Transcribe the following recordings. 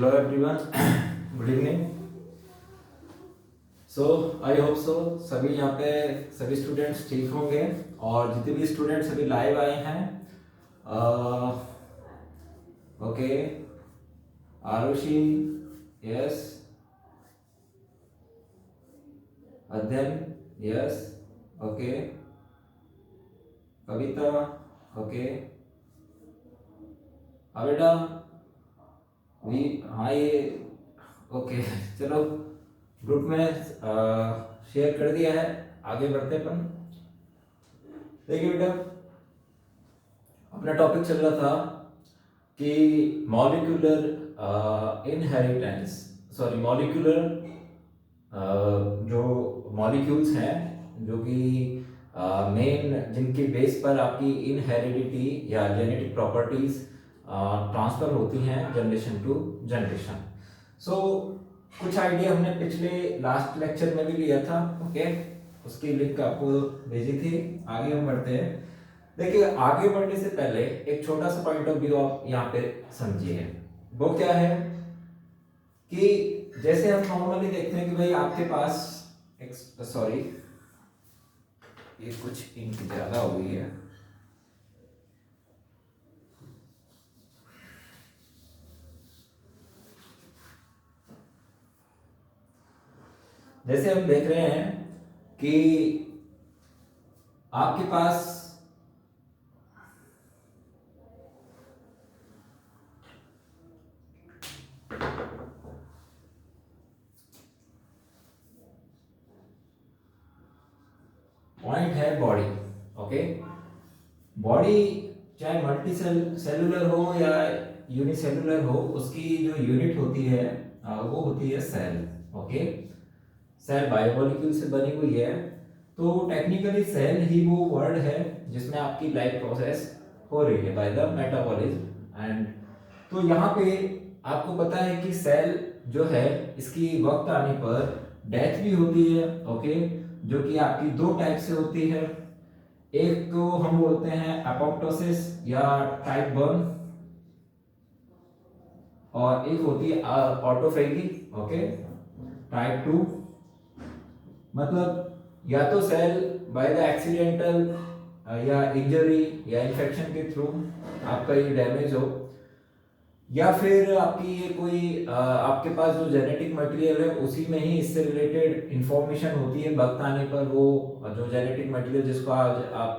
Hello everyone, good evening. So I hope so सभी यहाँ पे सभी स्टूडेंट्स ठीक होंगे और जितने भी स्टूडेंट्स अभी लाइव आए हैं, ओके, आरुषि, यस, अध्ययन, यस, ओके, कविता, ओके, बेटा वी, हाँ ये ओके चलो ग्रुप में शेयर कर दिया है, आगे बढ़ते अपन। देखिए बेटा, अपना टॉपिक चल रहा था कि मॉलिक्यूलर इनहेरिटेंस, सॉरी मॉलिक्यूलर जो मॉलिक्यूल्स हैं जो कि मेन जिनके बेस पर आपकी इनहेरिडिटी या जेनेटिक प्रॉपर्टीज ट्रांसफर होती हैं जनरेशन टू जनरेशन। सो कुछ आइडिया हमने पिछले लास्ट लेक्चर में भी लिया था, ओके, उसकी लिंक आपको भेजी थी। आगे हम बढ़ते हैं। देखिए, आगे बढ़ने से पहले एक छोटा सा पॉइंट ऑफ व्यू आप यहाँ पे समझिए। वो क्या है कि जैसे हम नॉर्मली देखते हैं कि भाई आपके पास एक, सॉरी ये कुछ इंक ज्यादा हो गई है, जैसे हम देख रहे हैं कि आपके पास पॉइंट है बॉडी, ओके। बॉडी चाहे मल्टी सेलुलर हो या यूनिसेलुलर हो, उसकी जो यूनिट होती है वो होती है सेल, ओके। सेल बायोमोलिक्यूल से बनी हुई है, तो टेक्निकली सेल ही वो वर्ड है जिसमें आपकी लाइफ प्रोसेस हो रही है बाय द मेटाबॉलिज्म। एंड तो यहाँ पे आपको पता है कि सेल जो है इसकी वक्त आने पर डेथ भी होती है, ओके, जो कि आपकी दो टाइप से होती है। एक तो हम बोलते हैं एपोप्टोसिस या टाइप 1, और एक होती है ऑटोफेगी, ओके, टाइप 2। मतलब या तो सेल बाय द एक्सीडेंटल या इंजरी या इन्फेक्शन के थ्रू आपका ये डैमेज हो, या फिर आपकी ये कोई आपके पास जो जेनेटिक मटेरियल है उसी में ही इससे रिलेटेड इंफॉर्मेशन होती है, वक्त आने पर वो जो जेनेटिक मटेरियल जिसको आज आप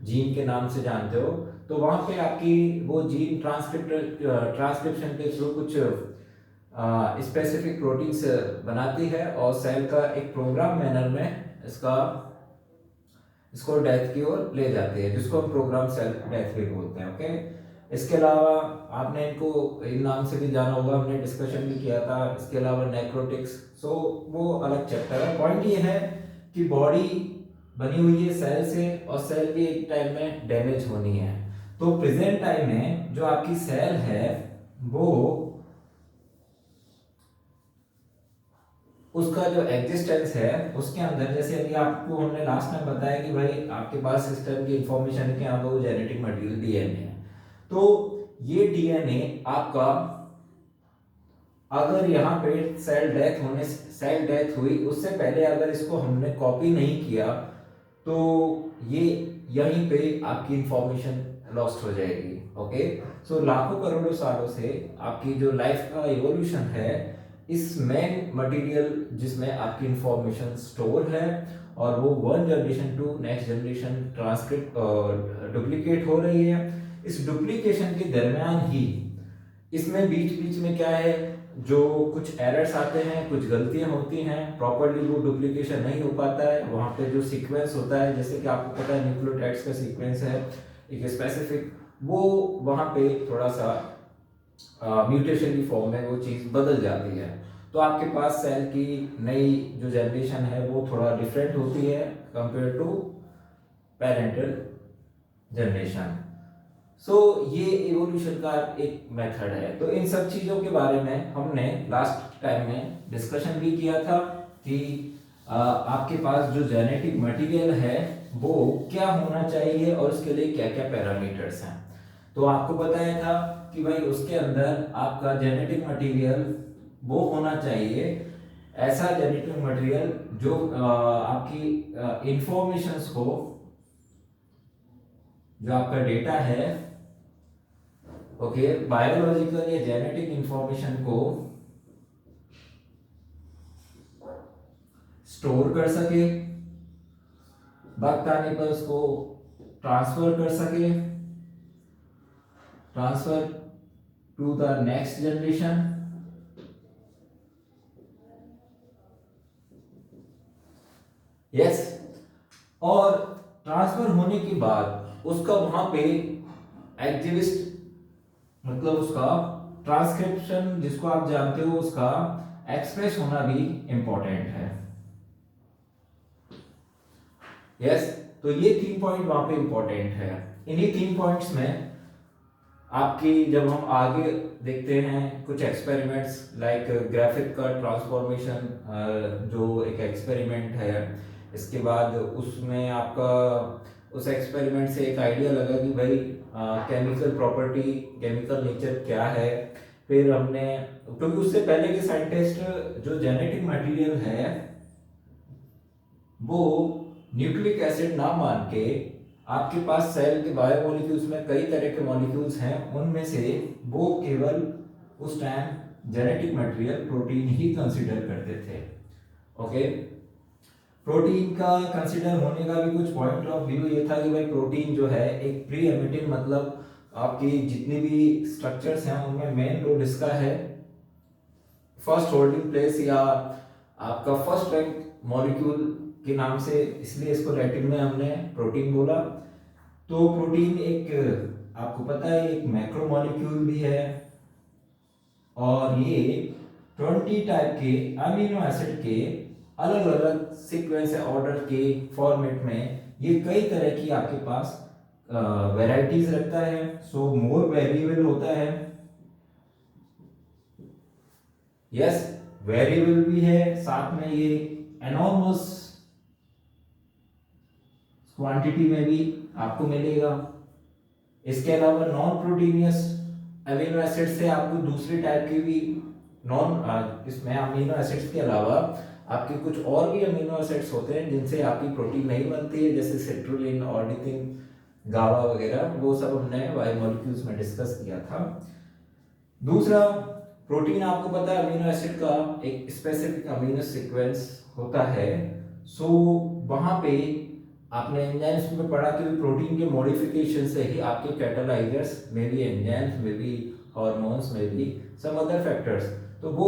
जीन के नाम से जानते हो, तो वहां पे आपकी वो जीन ट्रांसक्रिप्शन के थ्रू कुछ स्पेसिफिक प्रोटीन्स बनाती है और सेल का एक प्रोग्राम मैनर में इसको डेथ की ओर ले जाती है, जिसको हम प्रोग्राम सेल डेथ भी बोलते हैं, ओके। इसके अलावा आपने इनको इन नाम से भी जाना होगा, हमने डिस्कशन भी किया था। इसके अलावा नेक्रोटिक्स, सो वो अलग चैप्टर है। पॉइंट ये है कि बॉडी बनी हुई है सेल से, और सेल भी एक टाइम में डैमेज होनी है। तो प्रेजेंट टाइम में जो आपकी सेल है वो उसका जो एग्जिस्टेंस है उसके अंदर, जैसे अभी आपको हमने लास्ट टाइम बताया कि भाई आपके पास सिस्टम की इंफॉर्मेशन है कि यहाँ पर जेनेटिक मटेरियल डीएनए है, तो ये डीएनए आपका अगर यहाँ पे सेल डेथ हुई उससे पहले अगर इसको हमने कॉपी नहीं किया तो ये यहीं पे आपकी इंफॉर्मेशन लॉस्ट हो जाएगी, ओके। सो लाखों करोड़ों सालों से आपकी जो लाइफ का इवोल्यूशन है, इस मेन मटेरियल जिसमें आपकी इंफॉर्मेशन स्टोर है और वो one generation to next generation transcript duplicate हो रही है। इस डुप्लीकेशन के दरमियान ही इसमें बीच बीच में क्या है, जो कुछ एरर्स आते हैं, कुछ गलतियां होती हैं, प्रॉपर्ली वो डुप्लीकेशन नहीं हो पाता है। वहां पे जो सीक्वेंस होता है, जैसे कि आपको पता है न्यूक्लियोटाइड्स का सीक्वेंस है एक स्पेसिफिक, वो वहां पे थोड़ा सा म्यूटेशन की फॉर्म में वो चीज बदल जाती है। तो आपके पास सेल की नई जो जनरेशन है वो थोड़ा डिफरेंट होती है कंपेयर टू पेरेंटल जनरेशन। सो ये इवोल्यूशन का एक मेथड है। तो इन सब चीजों के बारे में हमने लास्ट टाइम में डिस्कशन भी किया था कि आपके पास जो जेनेटिक मटेरियल है वो क्या होना चाहिए और उसके लिए क्या क्या पैरामीटर्स हैं। तो आपको बताया था कि भाई उसके अंदर आपका जेनेटिक मटेरियल वो होना चाहिए, ऐसा जेनेटिक मटेरियल जो आपकी इंफॉर्मेशंस को, जो आपका डेटा है, ओके, बायोलॉजिकल या जेनेटिक इंफॉर्मेशन को स्टोर कर सके, वक्त आने पर उसको ट्रांसफर कर सके, transfer to the next generation, yes, और ट्रांसफर होने के बाद उसका वहां पे एक्टिविस्ट, मतलब उसका ट्रांसक्रिप्शन जिसको आप जानते हो, उसका एक्सप्रेस होना भी इंपॉर्टेंट है। यस, तो ये 3 पॉइंट वहां पे इंपॉर्टेंट है। इन्हीं 3 पॉइंट्स में आपकी जब हम आगे देखते हैं कुछ एक्सपेरिमेंट्स लाइक ग्राफिक का ट्रांसफॉर्मेशन, जो एक एक्सपेरिमेंट है, इसके बाद उसमें आपका उस एक्सपेरिमेंट से एक आइडिया लगा कि भाई केमिकल प्रॉपर्टी, केमिकल नेचर क्या है। फिर हमने, क्योंकि उससे पहले के साइंटिस्ट जो जेनेटिक मटेरियल है वो न्यूक्लिक एसिड ना मान के, आपके पास सेल के बायोमोलिक्यूल्स में कई तरह के मॉलिक्यूल्स हैं, उनमें से वो केवल उस टाइम जेनेटिक मटेरियल प्रोटीन ही कंसीडर करते थे। ओके, प्रोटीन का कंसीडर होने का भी कुछ पॉइंट ऑफ व्यू ये था कि भाई प्रोटीन जो है एक प्री एमिटिंग, मतलब आपकी जितनी भी स्ट्रक्चर्स हैं उनमें मेन रोल इसका है फर्स्ट होल्डिंग प्लेस, या आपका फर्स्ट रैंक मॉलिक्यूल के नाम से, इसलिए इसको लैटिन में हमने प्रोटीन बोला। तो प्रोटीन एक, आपको पता है, एक मैक्रो मॉलिक्यूल भी है, और ये 20 टाइप के अमीनो एसिड के अलग अलग सीक्वेंस या ऑर्डर के फॉर्मेट में ये कई तरह की आपके पास वैरायटीज रखता है। सो मोर वेरिएबल होता है, यस, वेरिएबल भी है, साथ में ये एनॉर्मस क्वांटिटी में भी आपको मिलेगा। इसके अलावा नॉन प्रोटीनियस अमीनो एसिड से आपको दूसरे टाइप के भी इसमें अमीनो एसिड्स के अलावा आपके कुछ और भी अमीनो एसिड्स होते हैं जिनसे आपकी प्रोटीन नहीं बनती है, जैसे सिट्रुलिन, ऑर्निथिन, गावा वगैरह, वो सब हमने बायोमोलिक्यूल्स में डिस्कस किया था। दूसरा, प्रोटीन आपको पता है अमीनो एसिड का एक स्पेसिफिक अमीनो सीक्वेंस होता है। सो वहां पे आपने एंजाइम्स में पढ़ा कि प्रोटीन के मॉडिफिकेशन से ही आपके कैटालाइजर्स में भी, एंजाइम्स में भी, हार्मोन्स में भी, सम अदर फैक्टर्स, तो वो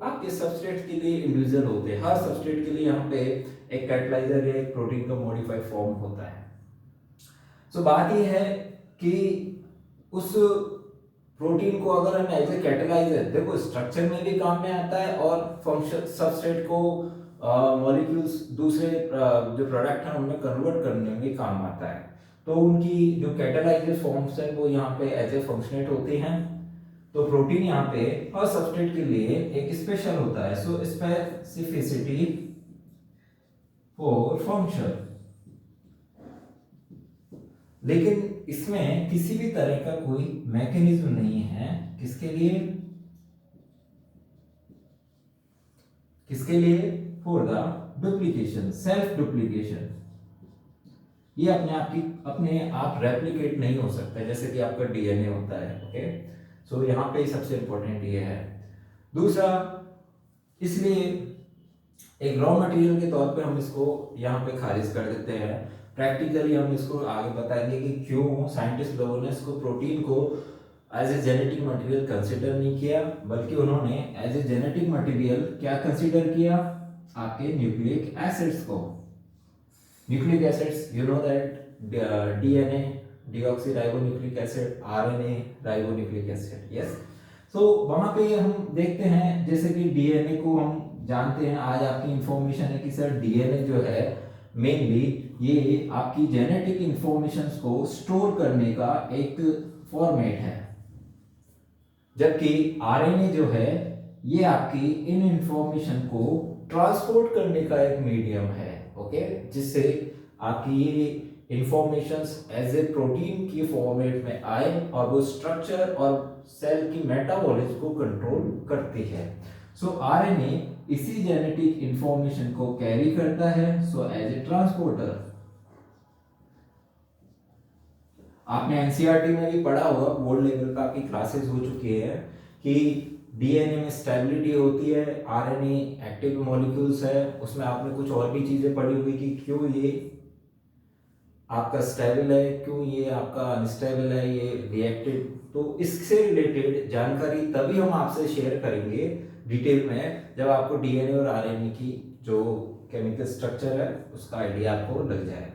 आपके सबस्ट्रेट के लिए इंडिविजुअल होते हैं। हर सबस्ट्रेट के लिए यहाँ पे एक कैटालाइजर या एक प्रोटीन का मॉडिफाइड फॉर्म होता है। सो बात ये है कि उस प्रोटीन को अगर हम एज ए कैटालाइजर, देखो स्ट्रक्चर में भी काम में आता है और फंक्शन सबस्ट्रेट को मॉलिक्यूल्स दूसरे जो प्रोडक्ट हैं उनमें कन्वर्ट करने में भी काम आता है। तो उनकी जो कैटालाइजर फॉर्म्स हैं वो यहाँ पे एज ए फंक्शनेट होते हैं। तो प्रोटीन यहाँ पे हर सबस्ट्रेट के लिए एक स्पेशल होता है। सो स्पेसिफिसिटी फॉर फंक्शन, लेकिन इसमें किसी भी तरह का कोई मैकेनिज्म नहीं है। किसके लिए? किसके लिए? For the duplication, self duplication. ये अपने आप रेप्लिकेट नहीं हो सकता जैसे कि आपका डीएनए होता है। ओके, सो यहाँ पे सबसे इंपॉर्टेंट ये है। दूसरा, इसलिए एक रॉ मटेरियल के तौर पे हम इसको यहाँ पे खारिज कर देते हैं। प्रैक्टिकली हम इसको आगे बताएंगे कि क्यों साइंटिस्ट लोगों ने इसको, प्रोटीन को as a genetic material consider नहीं किया, बल्कि उन्होंने एज ए जेनेटिक मटेरियल क्या कंसिडर किया? आपके न्यूक्लिक एसिड्स को। Nucleic acids, you know that DNA deoxyribonucleic acid, RNA ribonucleic acid, yes. So वहां पे हम देखते हैं जैसे कि डीएनए को हम जानते हैं, आज आपकी इंफॉर्मेशन है कि सर डीएनए जो है मेनली ये आपकी जेनेटिक इंफॉर्मेशंस को स्टोर करने का एक फॉर्मेट है, जबकि आरएनए जो है ये आपकी इन इंफॉर्मेशन को ट्रांसपोर्ट करने का एक मीडियम है। ओके, जिससे आपकी ये इंफॉर्मेशंस एज ए प्रोटीन की फॉर्मेट में आए और वो स्ट्रक्चर और सेल की मेटाबॉलिज्म को कंट्रोल करती है। सो आरएनए इसी जेनेटिक इंफॉर्मेशन को कैरी करता है, सो एज ए ट्रांसपोर्टर। आपने एनसीईआरटी में भी पढ़ा होगा, बोर्ड लेवल पे आपकी क्लासेस हो चुकी है कि डीएनए में स्टेबिलिटी होती है, आरएनए एक्टिव मॉलिक्यूल्स है, उसमें आपने कुछ और भी चीजें पढ़ी हुई कि क्यों ये आपका स्टेबल है, क्यों ये आपका अनस्टेबल है, ये रिएक्टिव। तो इससे रिलेटेड जानकारी तभी हम आपसे शेयर करेंगे डिटेल में जब आपको डीएनए और आरएनए की जो केमिकल स्ट्रक्चर है उसका आइडिया आपको लग जाए।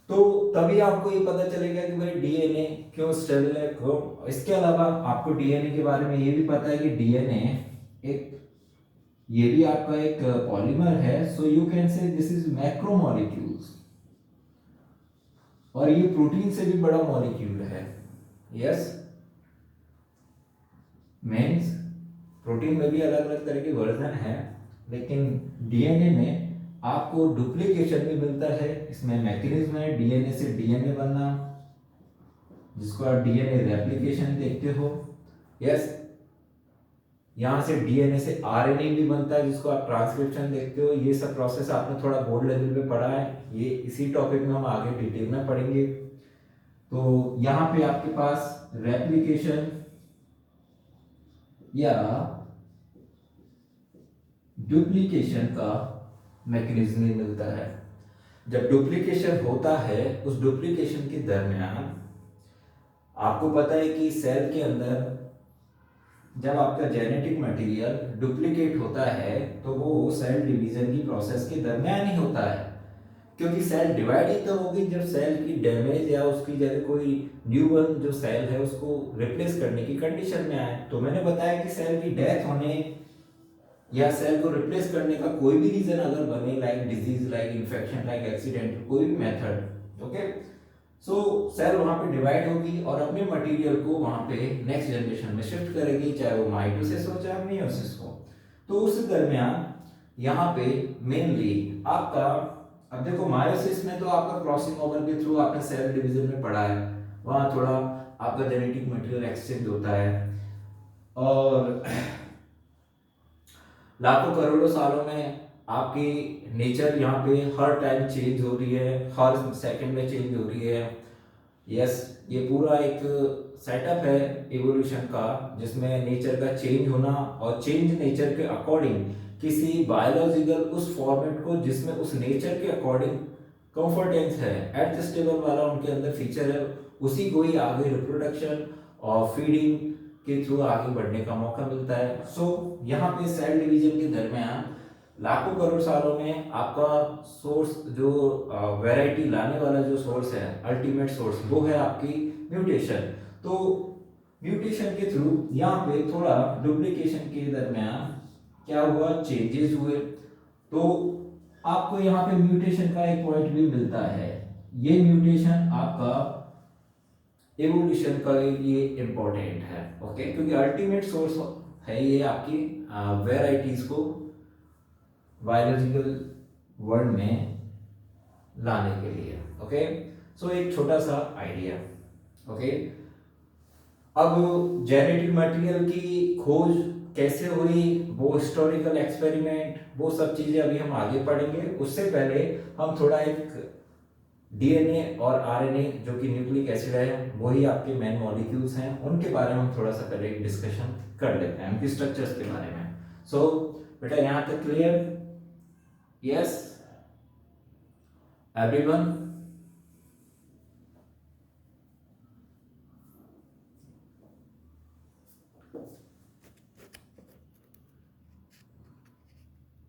तो तभी आपको ये पता चलेगा कि भाई डीएनए क्यों स्टेबल है, क्यों। इसके अलावा आपको डीएनए के बारे में ये भी पता है कि डीएनए एक ये भी आपका एक पॉलीमर है, so you can say this is macromolecules, और ये प्रोटीन से भी बड़ा मॉलिक्यूल है। यस, मीन्स प्रोटीन में भी अलग अलग तरह के वर्जन है, लेकिन डीएनए में आपको डुप्लीकेशन भी मिलता है। इसमें मैकेनिज्म है डीएनए से डीएनए बनना, जिसको आप डीएनए रेप्लिकेशन देखते हो। यस, यहां से डीएनए से आरएनए भी बनता है, जिसको आप ट्रांसक्रिप्शन देखते हो। ये सब प्रोसेस आपने थोड़ा बोर्ड लेवल पे पढ़ा है, ये इसी टॉपिक में हम आगे डिटेल में पढ़ेंगे। तो यहाँ पे आपके पास रेप्लिकेशन या डुप्लीकेशन का मैकेनिज्म मिलता है। जब डुप्लीकेशन होता है, उस डुप्लीकेशन के दरमियान आपको पता है कि सेल के अंदर जब आपका जेनेटिक मटेरियल डुप्लीकेट होता है तो वो सेल डिवीजन की प्रोसेस के दरमियान ही होता है, क्योंकि सेल डिवाइड ही तो होगी जब सेल की डैमेज या उसकी जगह कोई न्यू वन जो सेल है उसको रिप्लेस करने की कंडीशन में आए। तो मैंने बताया कि सेल की डेथ होने या सेल को रिप्लेस करने का कोई भी रीजन अगर बने, like disease, like infection, like accident, कोई भी मेथड, ओके, सो सेल वहां पे डिवाइड होगी और अपने मटेरियल को वहां पे नेक्स्ट जनरेशन में शिफ्ट करेगी, चाहे वो माइटोसिस हो चाहे मियोसिस हो। तो उस दरमियान यहाँ पे मेनली आपका, अब देखो मायोसिस में तो आपका क्रॉसिंग ओवर के थ्रू आपने सेल डिवीजन में पढ़ा है, वहां थोड़ा आपका जेनेटिक मटेरियल एक्सचेंज होता है और लाखों करोड़ों सालों में आपकी नेचर यहाँ पे हर टाइम चेंज हो रही है, हर सेकंड में चेंज हो रही है। यस, ये पूरा एक सेटअप है इवोल्यूशन का, जिसमें नेचर का चेंज होना और चेंज नेचर के अकॉर्डिंग किसी बायोलॉजिकल उस फॉर्मेट को जिसमें उस नेचर के अकॉर्डिंग कंफर्टेंस है, एडजस्टेबल वाला उनके अंदर फीचर है, उसी को ही आगे रिप्रोडक्शन और फीडिंग के थ्रू आगे बढ़ने का मौका मिलता है। सो यहाँ पे सेल डिवीजन के दरमियान लाखों करोड़ सालों में आपका सोर्स जो वैरायटी लाने वाला जो सोर्स है, अल्टीमेट सोर्स, वो है आपकी म्यूटेशन। तो म्यूटेशन के थ्रू यहाँ पे थोड़ा डुप्लीकेशन के दरमियान क्या हुआ, चेंजेस हुए। तो आपको यहाँ पे म्यूटेशन का एक पॉइंट भी मिलता है, ये म्यूटेशन आपका एवोल्यूशन का लिए इंपॉर्टेंट है, ओके, क्योंकि अल्टीमेट सोर्स है ये आपकी वेराइटीज को बायोलॉजिकल वर्ल्ड में लाने के लिए, ओके। सो एक छोटा सा आइडिया, ओके। अब जेनेटिक मटेरियल की खोज कैसे हुई, वो हिस्टोरिकल एक्सपेरिमेंट, वो सब चीजें अभी हम आगे पढ़ेंगे। उससे पहले हम थोड़ा एक डीएनए और आरएनए जो कि न्यूक्लिक एसिड है, वही आपके मेन मॉलिक्यूल्स हैं, उनके बारे में हम थोड़ा सा पहले डिस्कशन कर लेते हैं, उनकी स्ट्रक्चर्स के बारे में। सो बेटा यहाँ तक क्लियर? Yes everyone?